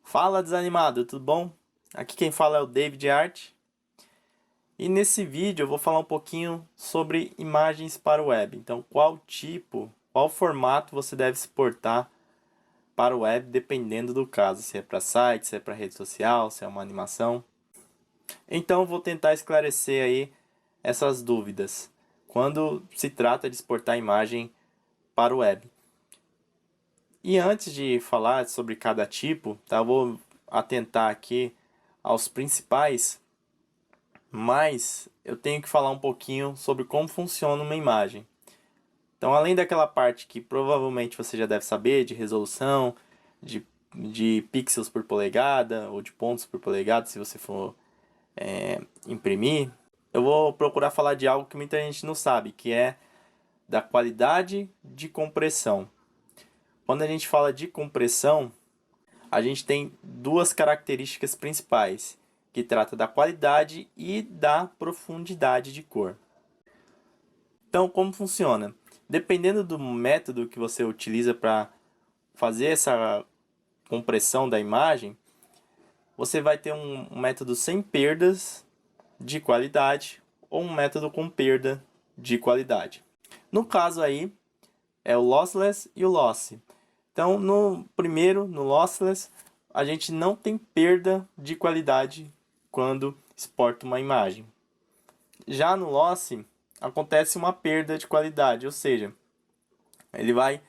Fala, desanimado, tudo bom? Aqui quem fala é o David Art. E nesse vídeo eu vou falar um pouquinho sobre imagens para o web. Então, qual tipo, qual formato você deve exportar para o web, dependendo do caso. Se é para site, se é para rede social, se é uma animação. Então, eu vou tentar esclarecer aí essas dúvidas quando se trata de exportar imagem para o web. E antes de falar sobre cada tipo, tá, eu vou atentar aqui aos principais, mas eu tenho que falar um pouquinho sobre como funciona uma imagem. Então, além daquela parte que provavelmente você já deve saber, de resolução, de pixels por polegada ou de pontos por polegada, se você for imprimir, eu vou procurar falar de algo que muita gente não sabe, que é da qualidade de compressão. Quando a gente fala de compressão, a gente tem duas características principais, que trata da qualidade e da profundidade de cor. Então, como funciona? Dependendo do método que você utiliza para fazer essa compressão da imagem, você vai ter um método sem perdas de qualidade ou um método com perda de qualidade. No caso aí, é o lossless e o lossy. Então, no primeiro, no lossless, a gente não tem perda de qualidade quando exporta uma imagem. Já no lossy, acontece uma perda de qualidade, ou seja, ele vai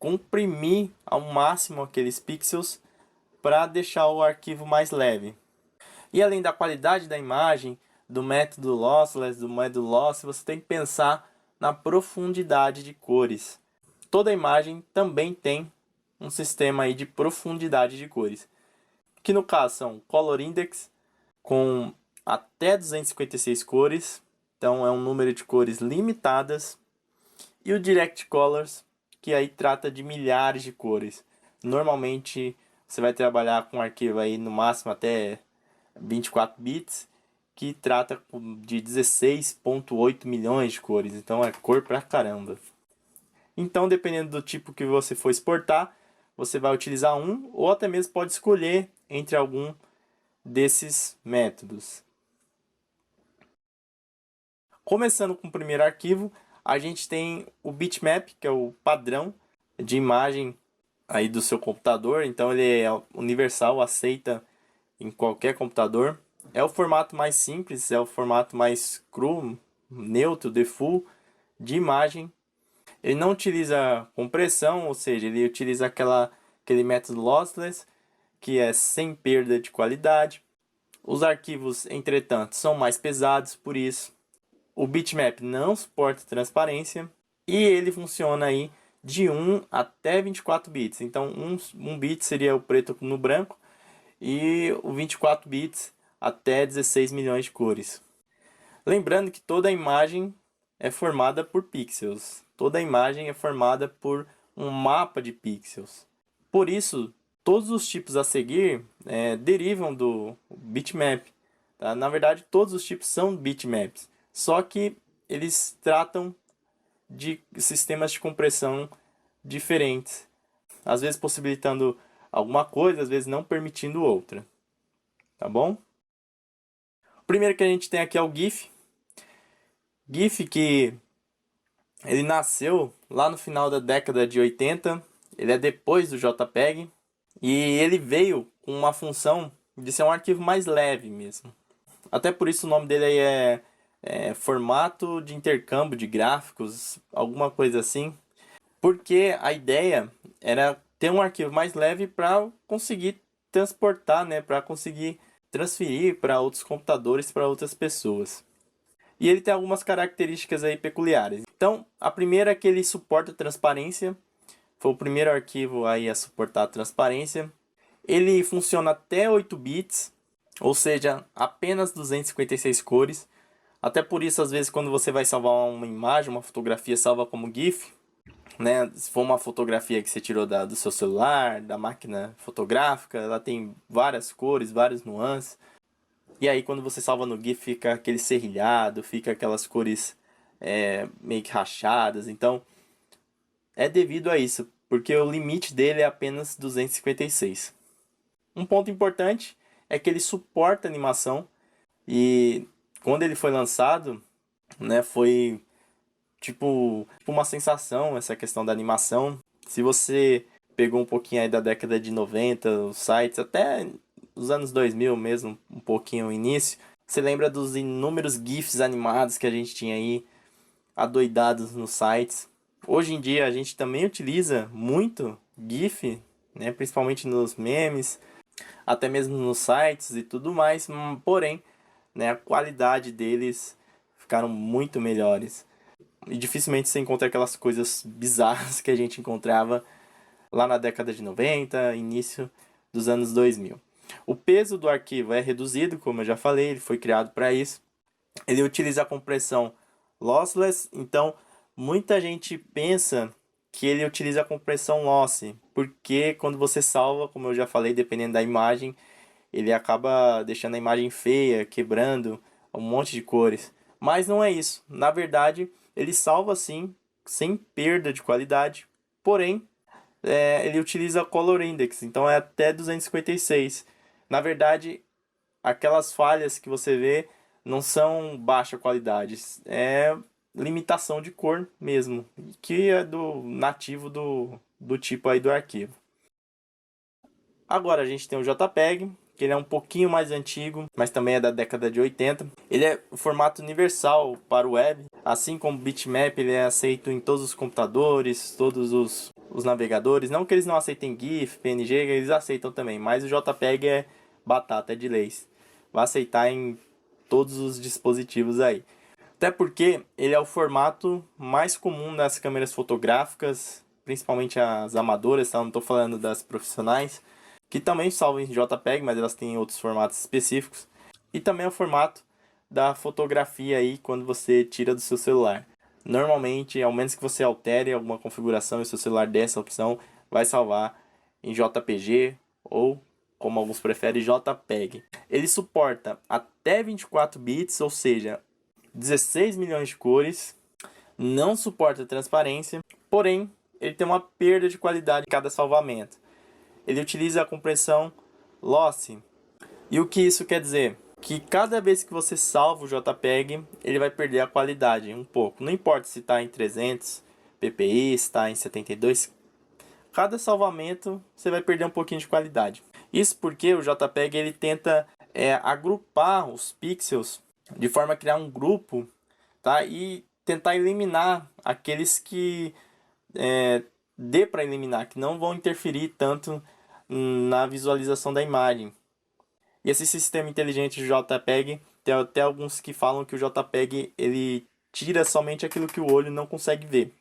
comprimir ao máximo aqueles pixels para deixar o arquivo mais leve. E além da qualidade da imagem, do método lossless, do método lossy, você tem que pensar na profundidade de cores. Toda imagem também tem um sistema aí de profundidade de cores, que no caso são Color Index, com até 256 cores, então é um número de cores limitadas, e o Direct Colors, que aí trata de milhares de cores. Normalmente você vai trabalhar com um arquivo aí no máximo até 24 bits, que trata de 16,8 milhões de cores, então é cor pra caramba. Então, dependendo do tipo que você for exportar, você vai utilizar um ou até mesmo pode escolher entre algum desses métodos. Começando com o primeiro arquivo, a gente tem o bitmap, que é o padrão de imagem aí do seu computador. Então ele é universal, aceita em qualquer computador. É o formato mais simples, é o formato mais cru, neutro, default de imagem. Ele não utiliza compressão, ou seja, ele utiliza aquele método lossless, que é sem perda de qualidade. Os arquivos, entretanto, são mais pesados, por isso o bitmap não suporta transparência e ele funciona aí de 1 até 24 bits. Então, um bit seria o preto no branco e o 24 bits até 16 milhões de cores. Lembrando que toda a imagem é formada por pixels. Toda a imagem é formada por um mapa de pixels. Por isso, todos os tipos a seguir derivam do bitmap. Tá? Na verdade, todos os tipos são bitmaps. Só que eles tratam de sistemas de compressão diferentes. Às vezes possibilitando alguma coisa, às vezes não permitindo outra. Tá bom? O primeiro que a gente tem aqui é o GIF. GIF que ele nasceu lá no final da década de 80. Ele é depois do JPEG. E ele veio com uma função de ser um arquivo mais leve mesmo. Até por isso o nome dele aí é formato de intercâmbio de gráficos, alguma coisa assim. Porque a ideia era ter um arquivo mais leve para conseguir transportar, né, para conseguir transferir para outros computadores, para outras pessoas. E ele tem algumas características aí peculiares. Então, a primeira é que ele suporta transparência. Foi o primeiro arquivo aí a suportar a transparência. Ele funciona até 8 bits, ou seja, apenas 256 cores. Até por isso, às vezes, quando você vai salvar uma imagem, uma fotografia, salva como GIF, né? Se for uma fotografia que você tirou do seu celular, da máquina fotográfica, ela tem várias cores, várias nuances. E aí, quando você salva no GIF, fica aquele serrilhado, fica aquelas cores meio que rachadas. Então, é devido a isso, porque o limite dele é apenas 256. Um ponto importante é que ele suporta animação e quando ele foi lançado, né, foi tipo uma sensação essa questão da animação. Se você pegou um pouquinho aí da década de 90, os sites, até os anos 2000 mesmo, um pouquinho o início, você lembra dos inúmeros GIFs animados que a gente tinha aí, adoidados nos sites. Hoje em dia a gente também utiliza muito GIF, né, principalmente nos memes, até mesmo nos sites e tudo mais, porém, né, a qualidade deles ficaram muito melhores. E dificilmente você encontra aquelas coisas bizarras que a gente encontrava lá na década de 90, início dos anos 2000. O peso do arquivo é reduzido, como eu já falei, ele foi criado para isso. Ele utiliza a compressão lossless, então muita gente pensa que ele utiliza a compressão lossy, porque quando você salva, como eu já falei, dependendo da imagem, ele acaba deixando a imagem feia, quebrando um monte de cores. Mas não é isso. Na verdade, ele salva sim, sem perda de qualidade, porém, ele utiliza Color Index, então é até 256. Na verdade, aquelas falhas que você vê não são baixa qualidade, é limitação de cor mesmo, que é do nativo do tipo aí do arquivo. Agora a gente tem o JPEG, que ele é um pouquinho mais antigo, mas também é da década de 80. Ele é o formato universal para o web, assim como o bitmap, ele é aceito em todos os computadores, todos os navegadores. Não que eles não aceitem GIF, PNG, eles aceitam também, mas o JPEG é batata, é de leis. Vai aceitar em todos os dispositivos aí. Até porque ele é o formato mais comum das câmeras fotográficas, principalmente as amadoras, tá? Não estou falando das profissionais, que também salvam em JPEG, mas elas têm outros formatos específicos. E também é o formato da fotografia aí quando você tira do seu celular. Normalmente, ao menos que você altere alguma configuração e o seu celular dê essa opção, vai salvar em JPG ou, como alguns preferem, JPEG. Ele suporta até 24 bits, ou seja, 16 milhões de cores, não suporta transparência, porém ele tem uma perda de qualidade em cada salvamento. Ele utiliza a compressão lossy. E o que isso quer dizer? Que cada vez que você salva o JPEG, ele vai perder a qualidade um pouco. Não importa se está em 300 ppi, se está em 72, cada salvamento você vai perder um pouquinho de qualidade. Isso porque o JPEG ele tenta agrupar os pixels de forma a criar um grupo, tá? E tentar eliminar aqueles que dê para eliminar, que não vão interferir tanto na visualização da imagem. E esse sistema inteligente de JPEG, tem até alguns que falam que o JPEG ele tira somente aquilo que o olho não consegue ver.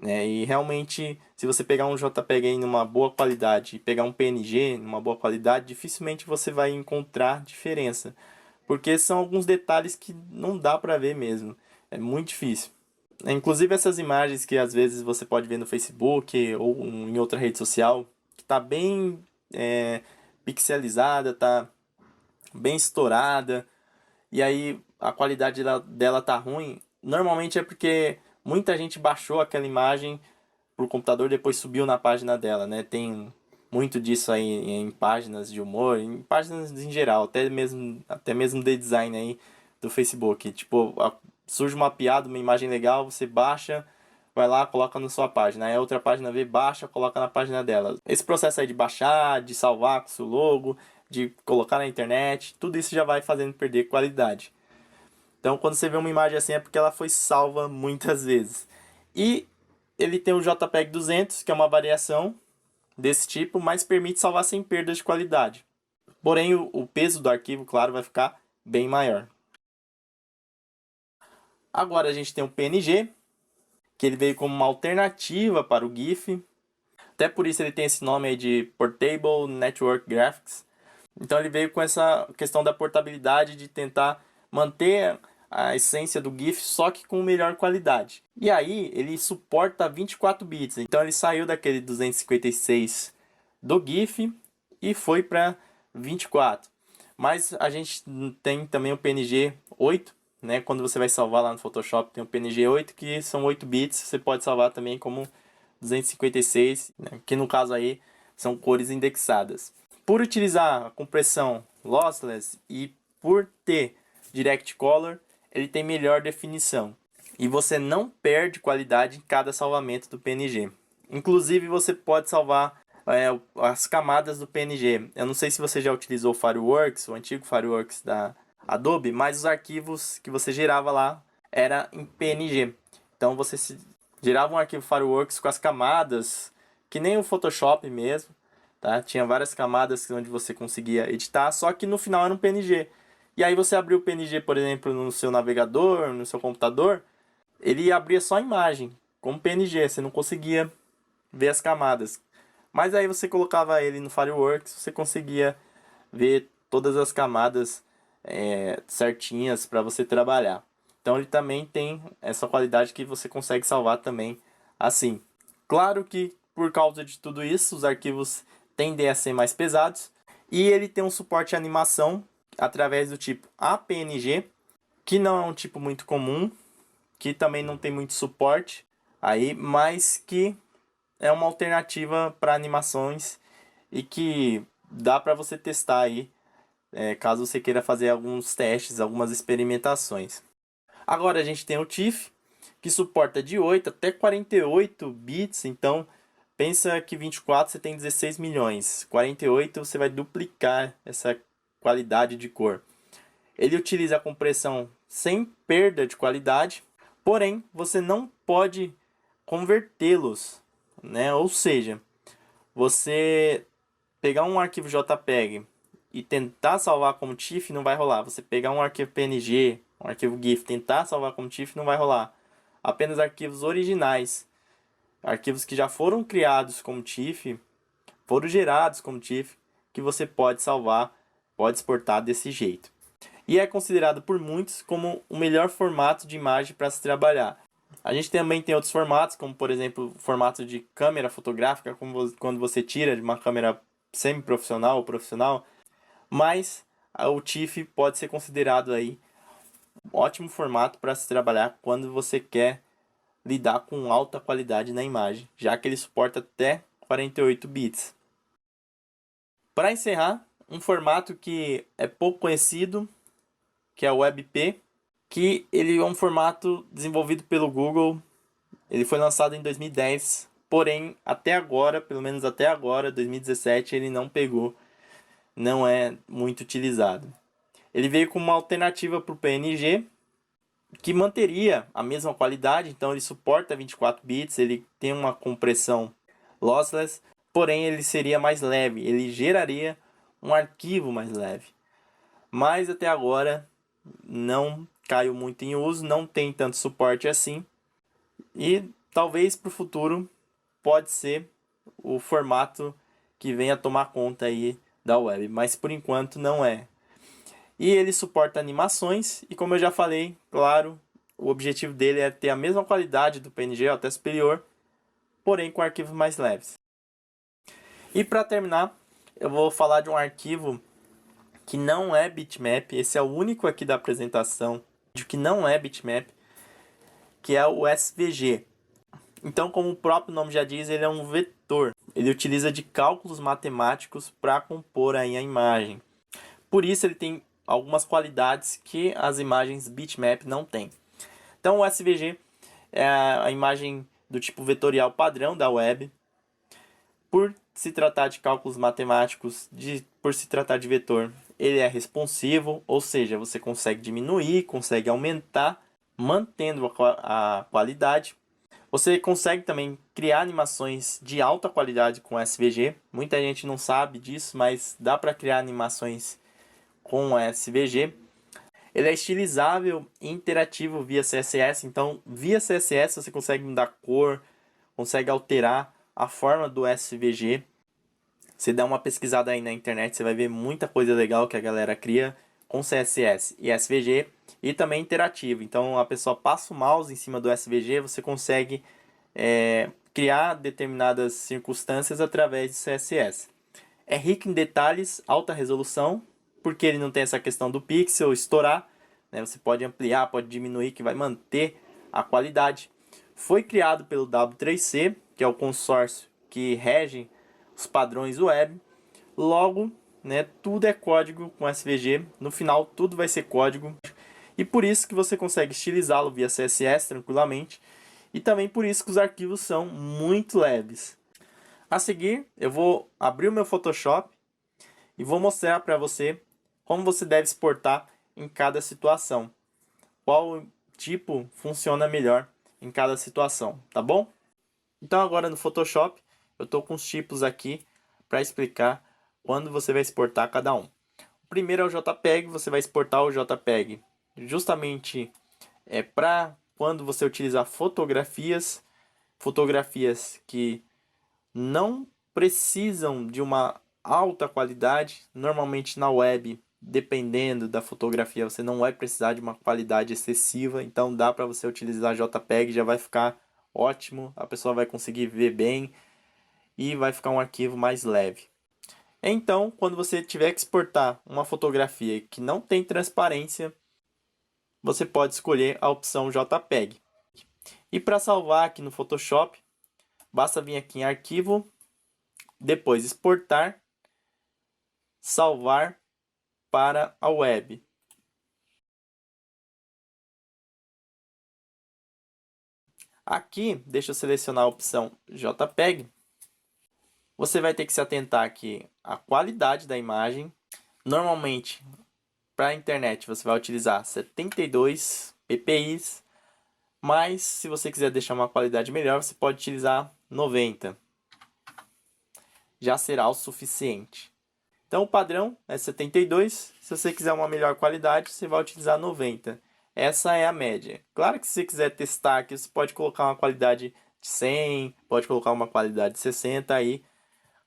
Né? E realmente, se você pegar um JPEG em uma boa qualidade e pegar um PNG numa boa qualidade, dificilmente você vai encontrar diferença. Porque são alguns detalhes que não dá para ver mesmo. É muito difícil. Inclusive essas imagens que às vezes você pode ver no Facebook ou em outra rede social, que está bem pixelizada, está bem estourada, e aí a qualidade dela tá ruim, normalmente é porque muita gente baixou aquela imagem pro computador e depois subiu na página dela, né? Tem muito disso aí em páginas de humor, em páginas em geral, até mesmo de design aí do Facebook. Tipo, surge uma piada, uma imagem legal, você baixa, vai lá, coloca na sua página. Aí a outra página vê, baixa, coloca na página dela. Esse processo aí de baixar, de salvar com o seu logo, de colocar na internet, tudo isso já vai fazendo perder qualidade. Então, quando você vê uma imagem assim é porque ela foi salva muitas vezes. E ele tem o JPEG 200, que é uma variação desse tipo, mas permite salvar sem perda de qualidade. Porém, o peso do arquivo, claro, vai ficar bem maior. Agora a gente tem o PNG, que ele veio como uma alternativa para o GIF. Até por isso ele tem esse nome aí de Portable Network Graphics. Então ele veio com essa questão da portabilidade, de tentar manter a essência do GIF, só que com melhor qualidade. E aí ele suporta 24 bits, então ele saiu daquele 256 do GIF e foi para 24. Mas a gente tem também o PNG 8, né? Quando você vai salvar lá no Photoshop tem o PNG 8, que são 8 bits, você pode salvar também como 256, né? Que no caso aí são cores indexadas. Por utilizar a compressão lossless e por ter direct color, ele tem melhor definição. E você não perde qualidade em cada salvamento do PNG. Inclusive você pode salvar as camadas do PNG. Eu não sei se você já utilizou o Fireworks, o antigo Fireworks da Adobe, mas os arquivos que você gerava lá era em PNG. Então você gerava um arquivo Fireworks com as camadas, que nem o Photoshop mesmo, tá? Tinha várias camadas onde você conseguia editar, só que no final era um PNG. E aí você abriu o PNG, por exemplo, no seu navegador, no seu computador, ele abria só a imagem, como PNG, você não conseguia ver as camadas. Mas aí você colocava ele no Fireworks, você conseguia ver todas as camadas certinhas para você trabalhar. Então ele também tem essa qualidade que você consegue salvar também assim. Claro que por causa de tudo isso, os arquivos tendem a ser mais pesados. E ele tem um suporte à animação através do tipo APNG, que não é um tipo muito comum, que também não tem muito suporte aí, mas que é uma alternativa para animações e que dá para você testar aí, caso você queira fazer alguns testes, algumas experimentações. Agora a gente tem o TIFF, que suporta de 8 até 48 bits, então pensa que 24 você tem 16 milhões, 48 você vai duplicar essa qualidade de cor. Ele utiliza a compressão sem perda de qualidade, porém você não pode convertê-los, né? Ou seja, você pegar um arquivo JPEG e tentar salvar como TIFF não vai rolar. Você pegar um arquivo PNG, um arquivo GIF, tentar salvar como TIFF não vai rolar. Apenas arquivos originais, arquivos que já foram criados como TIFF, foram gerados como TIFF, que você pode salvar, pode exportar desse jeito. E é considerado por muitos como o melhor formato de imagem para se trabalhar. A gente também tem outros formatos, como por exemplo o formato de câmera fotográfica, como quando você tira de uma câmera semi-profissional ou profissional, mas o TIFF pode ser considerado aí um ótimo formato para se trabalhar quando você quer lidar com alta qualidade na imagem, já que ele suporta até 48 bits. Para encerrar, um formato que é pouco conhecido, que é o WebP, que ele é um formato desenvolvido pelo Google. Ele foi lançado em 2010, porém até agora, pelo menos até agora, 2017, ele não pegou, não é muito utilizado. Ele veio com uma alternativa para o PNG, que manteria a mesma qualidade, então ele suporta 24 bits, ele tem uma compressão lossless, porém ele seria mais leve, ele geraria um arquivo mais leve. Mas até agora não caiu muito em uso, não tem tanto suporte assim, e talvez para o futuro pode ser o formato que venha tomar conta aí da web, mas por enquanto não é. E ele suporta animações e, como eu já falei, claro, o objetivo dele é ter a mesma qualidade do PNG ou até superior, porém com arquivos mais leves. E para terminar, eu vou falar de um arquivo que não é bitmap, esse é o único aqui da apresentação de que não é bitmap, que é o SVG. Então, como o próprio nome já diz, ele é um vetor. Ele utiliza de cálculos matemáticos para compor aí a imagem. Por isso ele tem algumas qualidades que as imagens bitmap não têm. Então o SVG é a imagem do tipo vetorial padrão da web. Por se tratar de cálculos matemáticos, por se tratar de vetor, ele é responsivo, ou seja, você consegue diminuir, consegue aumentar, mantendo a qualidade. Você consegue também criar animações de alta qualidade com SVG. Muita gente não sabe disso, mas dá para criar animações com SVG. Ele é estilizável e interativo via CSS. Então, via CSS você consegue mudar cor, consegue alterar a forma do SVG. Você dá uma pesquisada aí na internet, você vai ver muita coisa legal que a galera cria com CSS e SVG, e também interativo. Então a pessoa passa o mouse em cima do SVG, você consegue criar determinadas circunstâncias através de CSS. É rico em detalhes, alta resolução, porque ele não tem essa questão do pixel estourar, né? Você pode ampliar, pode diminuir, que vai manter a qualidade. Foi criado pelo W3C, que é o consórcio que rege os padrões web. Logo, né, tudo é código com SVG. No final, tudo vai ser código. E por isso que você consegue estilizá-lo via CSS tranquilamente. E também por isso que os arquivos são muito leves. A seguir, eu vou abrir o meu Photoshop e vou mostrar para você como você deve exportar em cada situação. Qual tipo funciona melhor em cada situação, tá bom? Então agora no Photoshop, eu estou com os tipos aqui para explicar quando você vai exportar cada um. O primeiro é o JPEG, você vai exportar o JPEG justamente para quando você utilizar fotografias que não precisam de uma alta qualidade. Normalmente na web, dependendo da fotografia, você não vai precisar de uma qualidade excessiva, então dá para você utilizar JPEG, já vai ficar ótimo, a pessoa vai conseguir ver bem e vai ficar um arquivo mais leve. Então, quando você tiver que exportar uma fotografia que não tem transparência, você pode escolher a opção JPEG. E para salvar aqui no Photoshop, basta vir aqui em Arquivo, depois Exportar, Salvar para a web. Aqui, deixa eu selecionar a opção JPEG. Você vai ter que se atentar aqui à qualidade da imagem. Normalmente, para a internet, você vai utilizar 72 ppi, mas se você quiser deixar uma qualidade melhor, você pode utilizar 90. Já será o suficiente. Então o padrão é 72, se você quiser uma melhor qualidade, você vai utilizar 90. Essa é a média. Claro que se você quiser testar aqui, você pode colocar uma qualidade de 100, pode colocar uma qualidade de 60, aí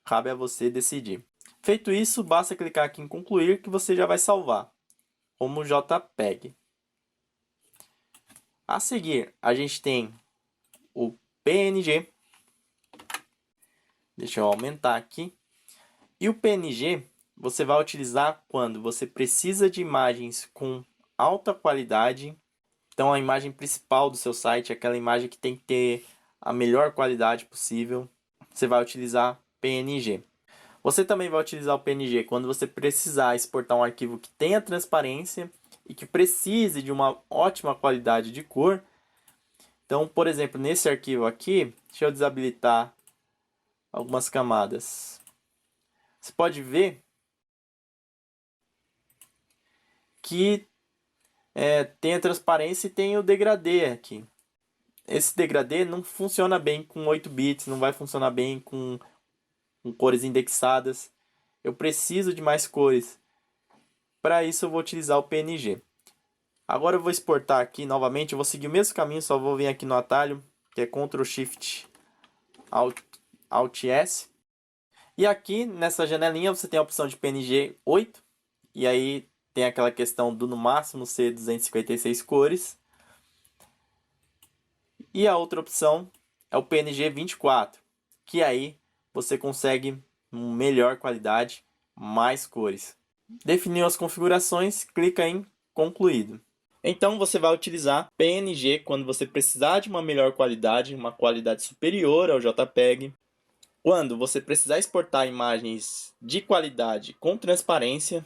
cabe a você decidir. Feito isso, basta clicar aqui em concluir que você já vai salvar como JPEG. A seguir, a gente tem o PNG. Deixa eu aumentar aqui. E o PNG você vai utilizar quando você precisa de imagens com alta qualidade. Então a imagem principal do seu site é aquela imagem que tem que ter a melhor qualidade possível. Você vai utilizar PNG. Você também vai utilizar o PNG quando você precisar exportar um arquivo que tenha transparência e que precise de uma ótima qualidade de cor. Então, por exemplo, nesse arquivo aqui, deixa eu desabilitar algumas camadas. Você pode ver que tem a transparência e tem o degradê aqui. Esse degradê não funciona bem com 8 bits, não vai funcionar bem com cores indexadas. Eu preciso de mais cores. Para isso eu vou utilizar o PNG. Agora eu vou exportar aqui novamente, eu vou seguir o mesmo caminho, só vou vir aqui no atalho, que é Ctrl Shift Alt S. E aqui nessa janelinha você tem a opção de PNG 8, e aí tem aquela questão do no máximo ser 256 cores. E a outra opção é o PNG 24, que aí você consegue melhor qualidade, mais cores. Definiu as configurações, clica em concluído. Então você vai utilizar PNG quando você precisar de uma melhor qualidade, uma qualidade superior ao JPEG. Quando você precisar exportar imagens de qualidade com transparência,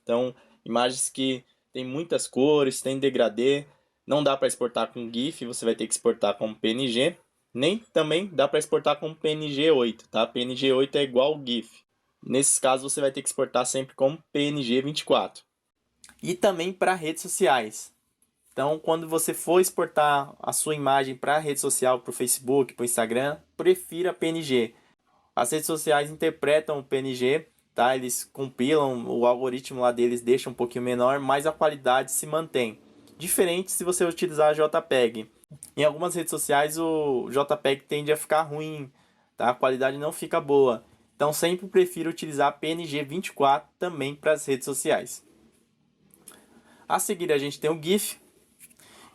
então imagens que tem muitas cores, tem degradê, não dá para exportar com GIF, você vai ter que exportar com PNG. Nem também dá para exportar com PNG 8, tá? PNG 8 é igual ao GIF. Nesses casos você vai ter que exportar sempre com PNG 24. E também para redes sociais. Então, quando você for exportar a sua imagem para a rede social, para o Facebook, para o Instagram, prefira PNG. As redes sociais interpretam o PNG, tá? Eles compilam, o algoritmo lá deles deixa um pouquinho menor, mas a qualidade se mantém. Diferente se você utilizar JPEG. Em algumas redes sociais o JPEG tende a ficar ruim, tá? A qualidade não fica boa. Então sempre prefiro utilizar PNG 24 também para as redes sociais. A seguir a gente tem o GIF.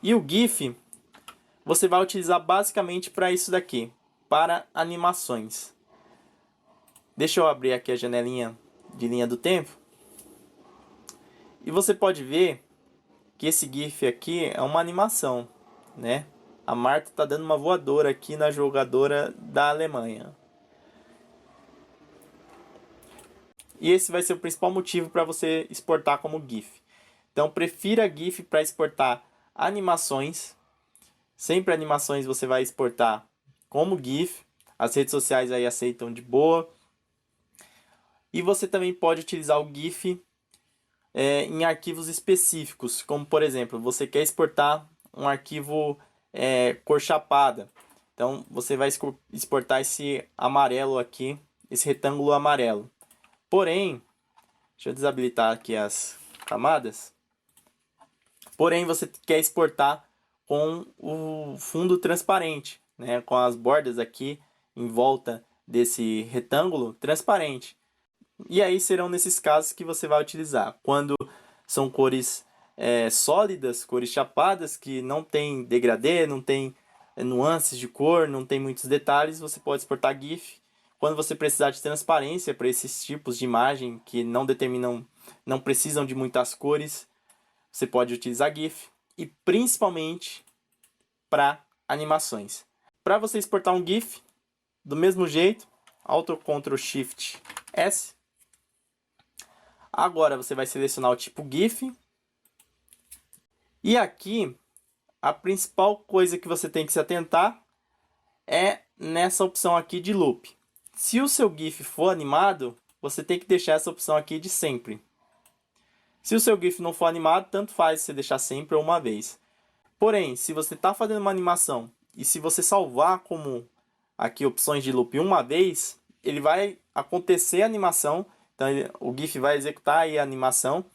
E o GIF você vai utilizar basicamente para isso daqui, para animações. Deixa eu abrir aqui a janelinha de linha do tempo. E você pode ver que esse GIF aqui é uma animação, né? A Marta está dando uma voadora aqui na jogadora da Alemanha. E esse vai ser o principal motivo para você exportar como GIF. Então prefira GIF para exportar animações. Sempre animações você vai exportar como GIF. As redes sociais aí aceitam de boa. E você também pode utilizar o GIF em arquivos específicos, como por exemplo, você quer exportar um arquivo cor chapada. Então você vai exportar esse amarelo aqui, esse retângulo amarelo. Porém, deixa eu desabilitar aqui as camadas. Porém, você quer exportar com o fundo transparente, né? Com as bordas aqui em volta desse retângulo transparente. E aí serão nesses casos que você vai utilizar. Quando são cores sólidas, cores chapadas, que não tem degradê, não tem nuances de cor, não tem muitos detalhes, você pode exportar GIF. Quando você precisar de transparência para esses tipos de imagem que não precisam de muitas cores, você pode utilizar GIF. E principalmente para animações. Para você exportar um GIF, do mesmo jeito, Alt Ctrl Shift S. Agora você vai selecionar o tipo GIF. E aqui, a principal coisa que você tem que se atentar é nessa opção aqui de loop. Se o seu GIF for animado, você tem que deixar essa opção aqui de sempre. Se o seu GIF não for animado, tanto faz você deixar sempre ou uma vez. Porém, se você está fazendo uma animação e se você salvar como aqui opções de loop uma vez, ele vai acontecer a animação. Então o GIF vai executar aí a animação,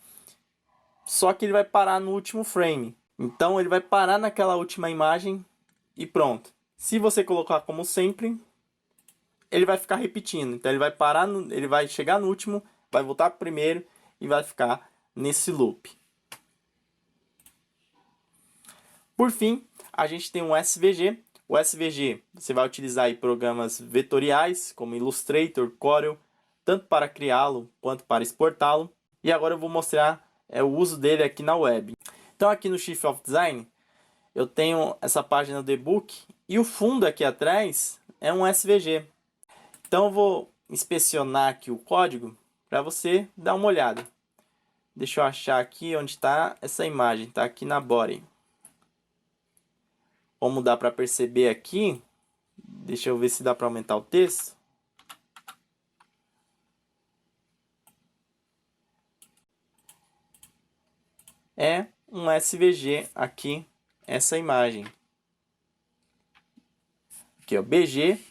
só que ele vai parar no último frame. Então ele vai parar naquela última imagem e pronto. Se você colocar como sempre, ele vai ficar repetindo. Então ele vai parar, ele vai chegar no último, vai voltar para o primeiro e vai ficar nesse loop. Por fim, a gente tem um SVG. O SVG você vai utilizar aí programas vetoriais como Illustrator, Corel, tanto para criá-lo quanto para exportá-lo. E agora eu vou mostrar o uso dele aqui na web. Então aqui no Shift of Design eu tenho essa página do e-book e o fundo aqui atrás é um SVG. Então eu vou inspecionar aqui o código para você dar uma olhada. Deixa eu achar aqui onde está essa imagem, está aqui na body. Como dá para perceber aqui, deixa eu ver se dá para aumentar o texto. É um SVG aqui, essa imagem. Aqui, ó, bg.svg.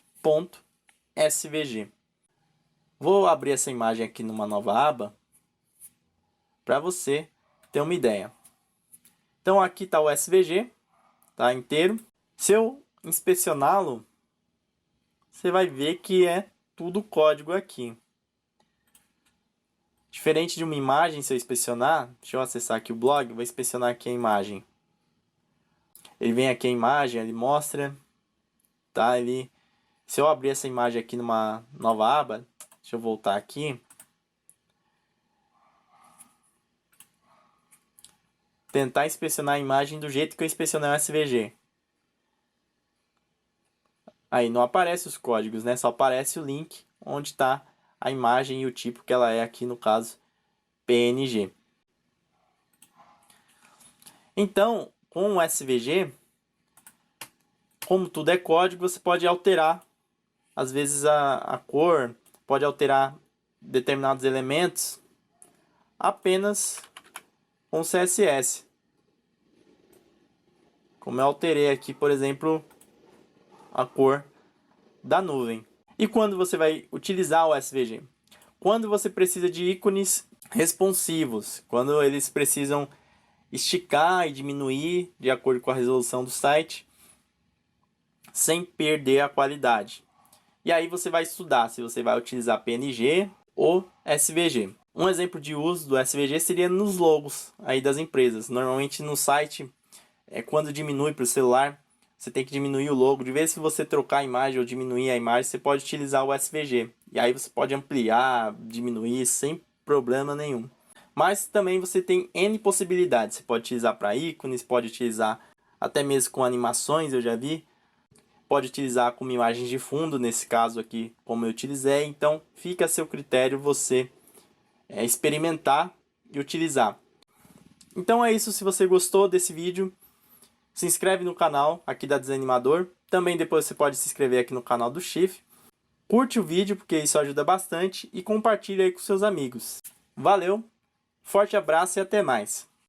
Vou abrir essa imagem aqui numa nova aba para você ter uma ideia. Então aqui está o SVG, tá inteiro. Se eu inspecioná-lo, você vai ver que é tudo código aqui. Diferente de uma imagem, se eu inspecionar, deixa eu acessar aqui o blog, vou inspecionar aqui a imagem. Ele vem aqui a imagem, ele mostra, tá? Se eu abrir essa imagem aqui numa nova aba, deixa eu voltar aqui. Tentar inspecionar a imagem do jeito que eu inspecionei o SVG. Aí não aparece os códigos, né? Só aparece o link onde está a imagem e o tipo que ela é aqui, no caso, PNG. Então, com o SVG, como tudo é código, você pode alterar, às vezes, a cor, pode alterar determinados elementos apenas com CSS. Como eu alterei aqui, por exemplo, a cor da nuvem. E quando você vai utilizar o SVG? Quando você precisa de ícones responsivos, quando eles precisam esticar e diminuir de acordo com a resolução do site, sem perder a qualidade. E aí você vai estudar se você vai utilizar PNG ou SVG. Um exemplo de uso do SVG seria nos logos aí das empresas. Normalmente no site, quando diminui para o celular, você tem que diminuir o logo. De vez se você trocar a imagem ou diminuir a imagem, você pode utilizar o SVG. E aí você pode ampliar, diminuir sem problema nenhum. Mas também você tem N possibilidades. Você pode utilizar para ícones, pode utilizar até mesmo com animações, eu já vi. Pode utilizar como imagens de fundo, nesse caso aqui, como eu utilizei. Então fica a seu critério você experimentar e utilizar. Então é isso, se você gostou desse vídeo, se inscreve no canal aqui da Desanimador. Também depois você pode se inscrever aqui no canal do Chif. Curte o vídeo, porque isso ajuda bastante, e compartilha aí com seus amigos. Valeu, forte abraço e até mais!